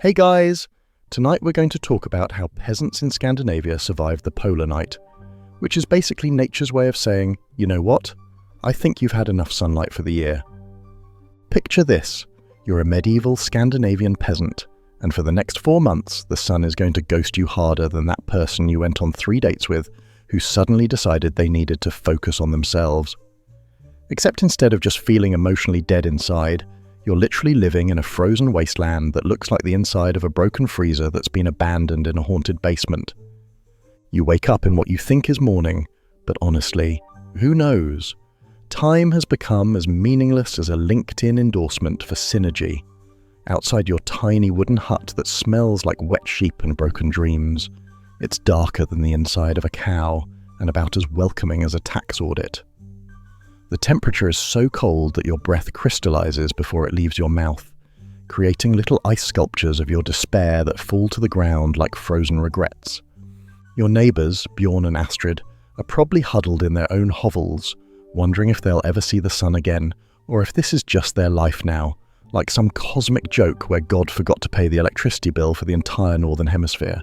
Hey guys! Tonight we're going to talk about how peasants in Scandinavia survived the polar night, which is basically nature's way of saying, you know what? I think you've had enough sunlight for the year. Picture this. You're a medieval Scandinavian peasant, and for the next 4 months, the sun is going to ghost you harder than that person you went on 3 dates with who suddenly decided they needed to focus on themselves. Except instead of just feeling emotionally dead inside, you're literally living in a frozen wasteland that looks like the inside of a broken freezer that's been abandoned in a haunted basement. You wake up in what you think is morning, but honestly, who knows? Time has become as meaningless as a LinkedIn endorsement for Synergy. Outside your tiny wooden hut that smells like wet sheep and broken dreams, it's darker than the inside of a cow and about as welcoming as a tax audit. The temperature is so cold that your breath crystallizes before it leaves your mouth, creating little ice sculptures of your despair that fall to the ground like frozen regrets. Your neighbors, Bjorn and Astrid, are probably huddled in their own hovels, wondering if they'll ever see the sun again, or if this is just their life now, like some cosmic joke where God forgot to pay the electricity bill for the entire Northern Hemisphere.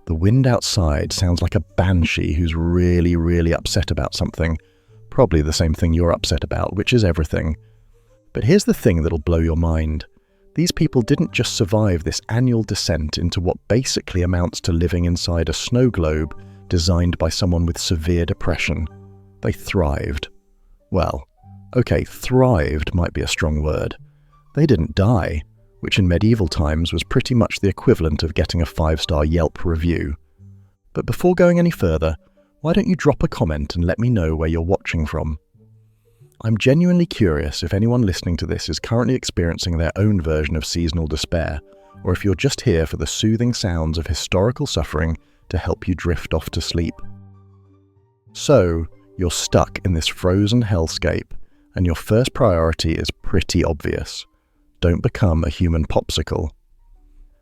The wind outside sounds like a banshee who's really upset about something, probably the same thing you're upset about, which is everything. But here's the thing that'll blow your mind. These people didn't just survive this annual descent into what basically amounts to living inside a snow globe designed by someone with severe depression. They thrived. Well, okay, thrived might be a strong word. They didn't die, which in medieval times was pretty much the equivalent of getting a 5-star Yelp review. But before going any further, why don't you drop a comment and let me know where you're watching from? I'm genuinely curious if anyone listening to this is currently experiencing their own version of seasonal despair, or if you're just here for the soothing sounds of historical suffering to help you drift off to sleep. So, you're stuck in this frozen hellscape, and your first priority is pretty obvious. Don't become a human popsicle.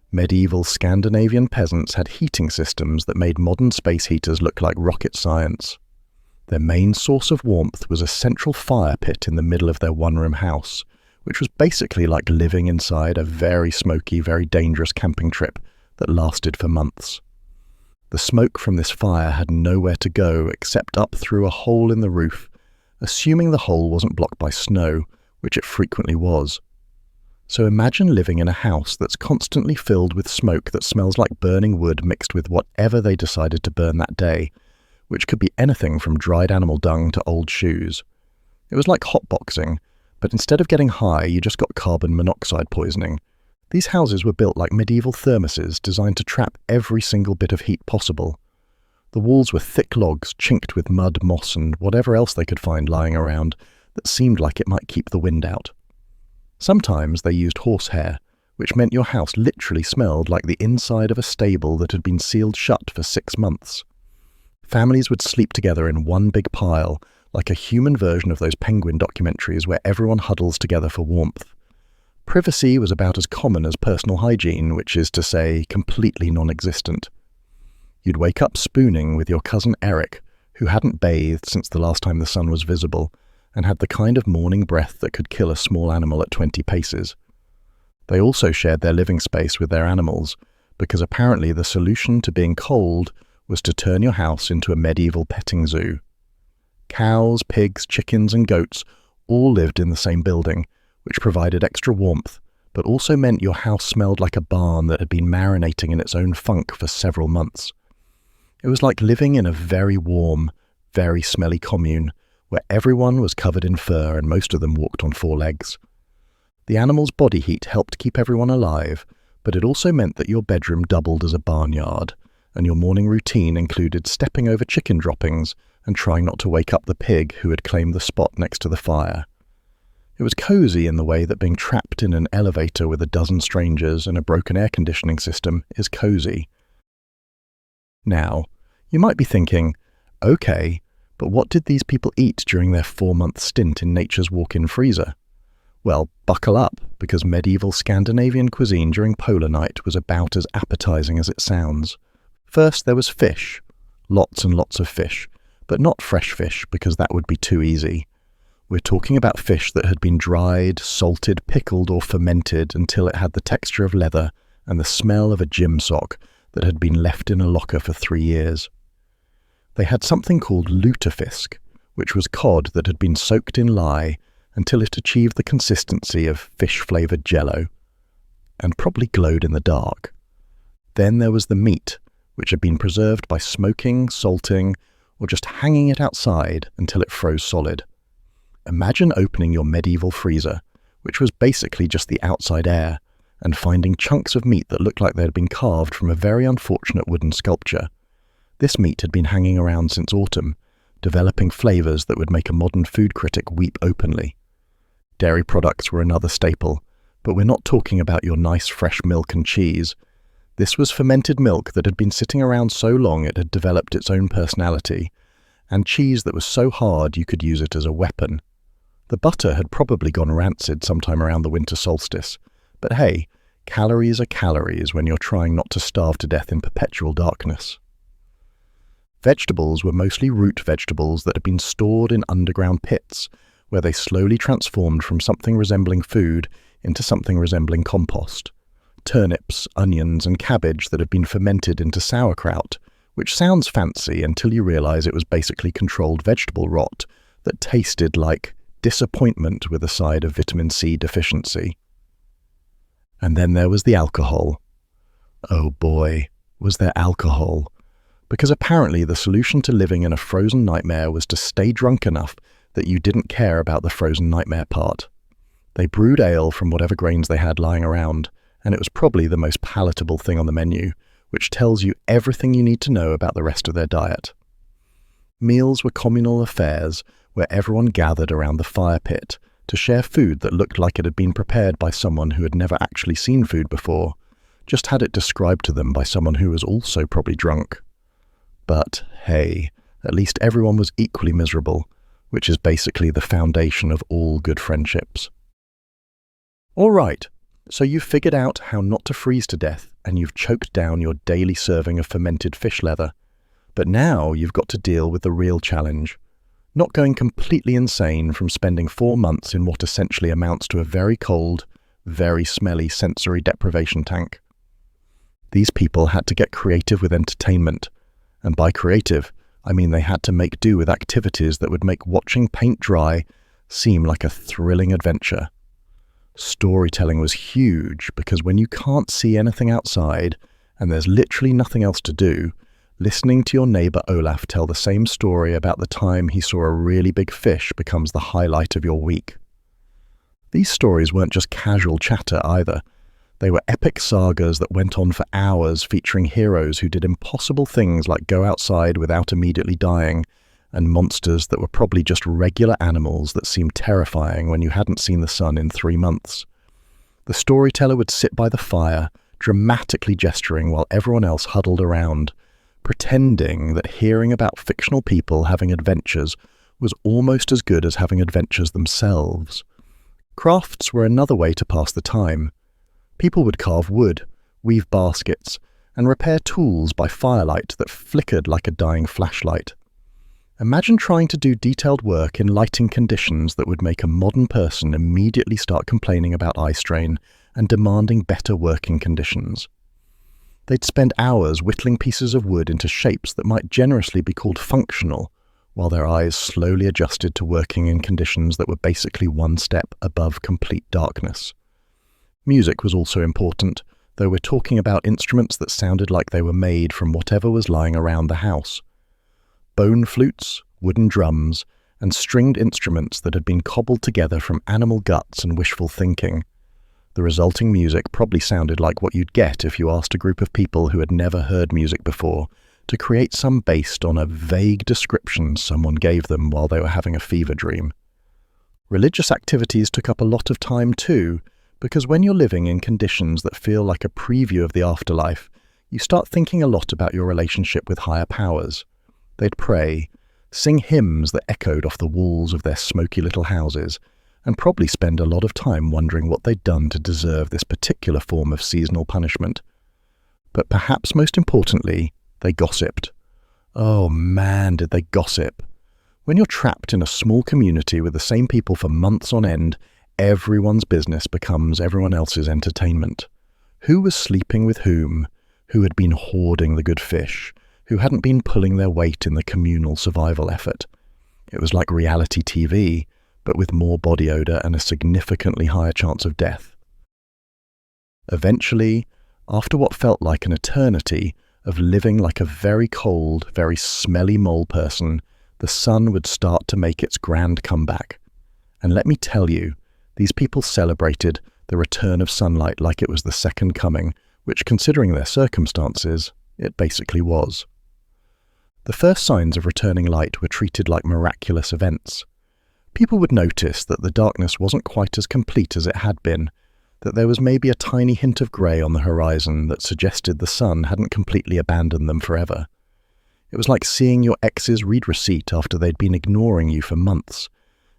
Medieval Scandinavian peasants had heating systems that made modern space heaters look like rocket science. Their main source of warmth was a central fire pit in the middle of their one-room house, which was basically like living inside a very smoky, very dangerous camping trip that lasted for months. The smoke from this fire had nowhere to go except up through a hole in the roof, assuming the hole wasn't blocked by snow, which it frequently was. So imagine living in a house that's constantly filled with smoke that smells like burning wood mixed with whatever they decided to burn that day, which could be anything from dried animal dung to old shoes. It was like hotboxing, but instead of getting high, you just got carbon monoxide poisoning. These houses were built like medieval thermoses designed to trap every single bit of heat possible. The walls were thick logs chinked with mud, moss, and whatever else they could find lying around that seemed like it might keep the wind out. Sometimes they used horsehair, which meant your house literally smelled like the inside of a stable that had been sealed shut for 6 months. Families would sleep together in one big pile, like a human version of those penguin documentaries where everyone huddles together for warmth. Privacy was about as common as personal hygiene, which is to say, completely non-existent. You'd wake up spooning with your cousin Eric, who hadn't bathed since the last time the sun was visible, and had the kind of morning breath that could kill a small animal at 20 paces. They also shared their living space with their animals, because apparently the solution to being cold was to turn your house into a medieval petting zoo. Cows, pigs, chickens, and goats all lived in the same building, which provided extra warmth, but also meant your house smelled like a barn that had been marinating in its own funk for several months. It was like living in a very warm, very smelly commune, where everyone was covered in fur and most of them walked on 4 legs. The animals' body heat helped keep everyone alive, but it also meant that your bedroom doubled as a barnyard, and your morning routine included stepping over chicken droppings and trying not to wake up the pig who had claimed the spot next to the fire. It was cozy in the way that being trapped in an elevator with a dozen strangers and a broken air conditioning system is cozy. Now, you might be thinking, okay, but what did these people eat during their 4-month stint in nature's walk-in freezer? Well, buckle up, because medieval Scandinavian cuisine during polar night was about as appetizing as it sounds. First, there was fish. Lots and lots of fish, but not fresh fish, because that would be too easy. We're talking about fish that had been dried, salted, pickled, or fermented until it had the texture of leather and the smell of a gym sock that had been left in a locker for 3 years. They had something called lutefisk, which was cod that had been soaked in lye until it achieved the consistency of fish-flavoured jello, and probably glowed in the dark. Then there was the meat, which had been preserved by smoking, salting, or just hanging it outside until it froze solid. Imagine opening your medieval freezer, which was basically just the outside air, and finding chunks of meat that looked like they had been carved from a very unfortunate wooden sculpture. This meat had been hanging around since autumn, developing flavours that would make a modern food critic weep openly. Dairy products were another staple, but we're not talking about your nice fresh milk and cheese. This was fermented milk that had been sitting around so long it had developed its own personality, and cheese that was so hard you could use it as a weapon. The butter had probably gone rancid sometime around the winter solstice, but hey, calories are calories when you're trying not to starve to death in perpetual darkness. Vegetables were mostly root vegetables that had been stored in underground pits, where they slowly transformed from something resembling food into something resembling compost. Turnips, onions, and cabbage that had been fermented into sauerkraut, which sounds fancy until you realize it was basically controlled vegetable rot that tasted like disappointment with a side of vitamin C deficiency. And then there was the alcohol. Oh boy, was there alcohol. Because apparently the solution to living in a frozen nightmare was to stay drunk enough that you didn't care about the frozen nightmare part. They brewed ale from whatever grains they had lying around, and it was probably the most palatable thing on the menu, which tells you everything you need to know about the rest of their diet. Meals were communal affairs where everyone gathered around the fire pit to share food that looked like it had been prepared by someone who had never actually seen food before, just had it described to them by someone who was also probably drunk. But hey, at least everyone was equally miserable, which is basically the foundation of all good friendships. All right, so you've figured out how not to freeze to death and you've choked down your daily serving of fermented fish leather. But now you've got to deal with the real challenge. Not going completely insane from spending 4 months in what essentially amounts to a very cold, very smelly sensory deprivation tank. These people had to get creative with entertainment, and by creative, I mean they had to make do with activities that would make watching paint dry seem like a thrilling adventure. Storytelling was huge because when you can't see anything outside and there's literally nothing else to do, listening to your neighbour Olaf tell the same story about the time he saw a really big fish becomes the highlight of your week. These stories weren't just casual chatter either. They were epic sagas that went on for hours, featuring heroes who did impossible things like go outside without immediately dying, and monsters that were probably just regular animals that seemed terrifying when you hadn't seen the sun in 3 months. The storyteller would sit by the fire, dramatically gesturing while everyone else huddled around, pretending that hearing about fictional people having adventures was almost as good as having adventures themselves. Crafts were another way to pass the time. People would carve wood, weave baskets, and repair tools by firelight that flickered like a dying flashlight. Imagine trying to do detailed work in lighting conditions that would make a modern person immediately start complaining about eye strain and demanding better working conditions. They'd spend hours whittling pieces of wood into shapes that might generously be called functional, while their eyes slowly adjusted to working in conditions that were basically one step above complete darkness. Music was also important, though we're talking about instruments that sounded like they were made from whatever was lying around the house. Bone flutes, wooden drums, and stringed instruments that had been cobbled together from animal guts and wishful thinking. The resulting music probably sounded like what you'd get if you asked a group of people who had never heard music before to create some based on a vague description someone gave them while they were having a fever dream. Religious activities took up a lot of time too, because when you're living in conditions that feel like a preview of the afterlife, you start thinking a lot about your relationship with higher powers. They'd pray, sing hymns that echoed off the walls of their smoky little houses, and probably spend a lot of time wondering what they'd done to deserve this particular form of seasonal punishment. But perhaps most importantly, they gossiped. Oh man, did they gossip. When you're trapped in a small community with the same people for months on end, everyone's business becomes everyone else's entertainment. Who was sleeping with whom? Who had been hoarding the good fish? Who hadn't been pulling their weight in the communal survival effort? It was like reality TV, but with more body odor and a significantly higher chance of death. Eventually, after what felt like an eternity of living like a very cold, very smelly mole person, the sun would start to make its grand comeback. And let me tell you, these people celebrated the return of sunlight like it was the second coming, which, considering their circumstances, it basically was. The first signs of returning light were treated like miraculous events. People would notice that the darkness wasn't quite as complete as it had been, that there was maybe a tiny hint of grey on the horizon that suggested the sun hadn't completely abandoned them forever. It was like seeing your ex's read receipt after they'd been ignoring you for months,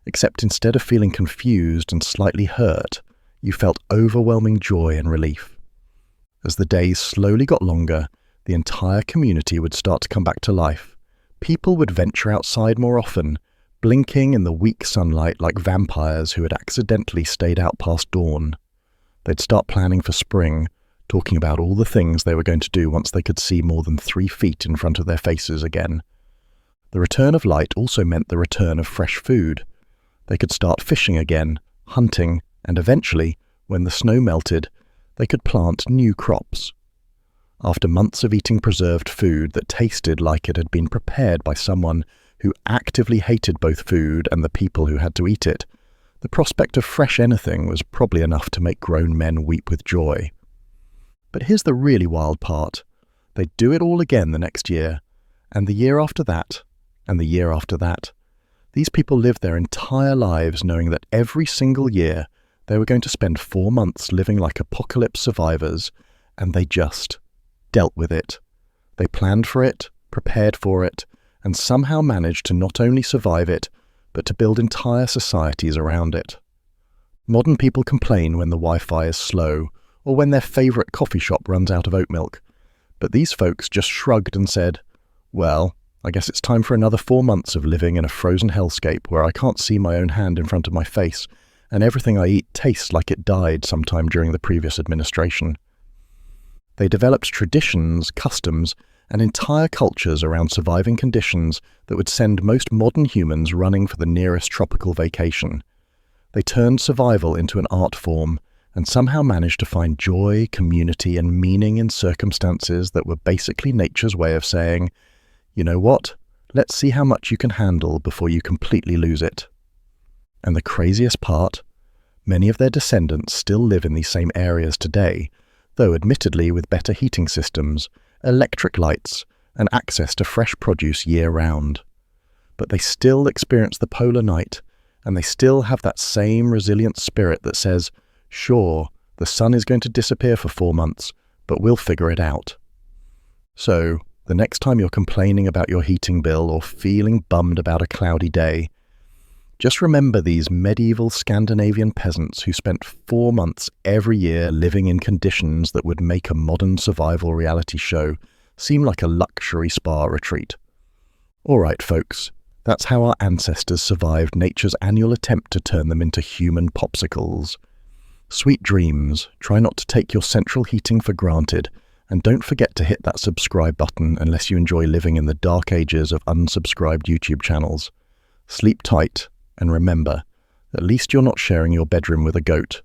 except instead of feeling confused and slightly hurt, you felt overwhelming joy and relief. As the days slowly got longer, the entire community would start to come back to life. People would venture outside more often, blinking in the weak sunlight like vampires who had accidentally stayed out past dawn. They'd start planning for spring, talking about all the things they were going to do once they could see more than 3 feet in front of their faces again. The return of light also meant the return of fresh food. They could start fishing again, hunting, and eventually, when the snow melted, they could plant new crops. After months of eating preserved food that tasted like it had been prepared by someone who actively hated both food and the people who had to eat it, the prospect of fresh anything was probably enough to make grown men weep with joy. But here's the really wild part. They'd do it all again the next year, and the year after that, and the year after that. These people lived their entire lives knowing that every single year they were going to spend 4 months living like apocalypse survivors, and they just dealt with it. They planned for it, prepared for it, and somehow managed to not only survive it, but to build entire societies around it. Modern people complain when the Wi-Fi is slow, or when their favourite coffee shop runs out of oat milk. But these folks just shrugged and said, well, I guess it's time for another 4 months of living in a frozen hellscape where I can't see my own hand in front of my face, and everything I eat tastes like it died sometime during the previous administration. They developed traditions, customs, and entire cultures around surviving conditions that would send most modern humans running for the nearest tropical vacation. They turned survival into an art form and somehow managed to find joy, community, and meaning in circumstances that were basically nature's way of saying, you know what, let's see how much you can handle before you completely lose it. And the craziest part, many of their descendants still live in these same areas today, though admittedly with better heating systems, electric lights, and access to fresh produce year-round. But they still experience the polar night, and they still have that same resilient spirit that says, sure, the sun is going to disappear for 4 months, but we'll figure it out. So, the next time you're complaining about your heating bill or feeling bummed about a cloudy day, just remember these medieval Scandinavian peasants who spent 4 months every year living in conditions that would make a modern survival reality show seem like a luxury spa retreat. All right, folks, that's how our ancestors survived nature's annual attempt to turn them into human popsicles. Sweet dreams, try not to take your central heating for granted, and don't forget to hit that subscribe button unless you enjoy living in the dark ages of unsubscribed YouTube channels. Sleep tight. And remember, at least you're not sharing your bedroom with a goat.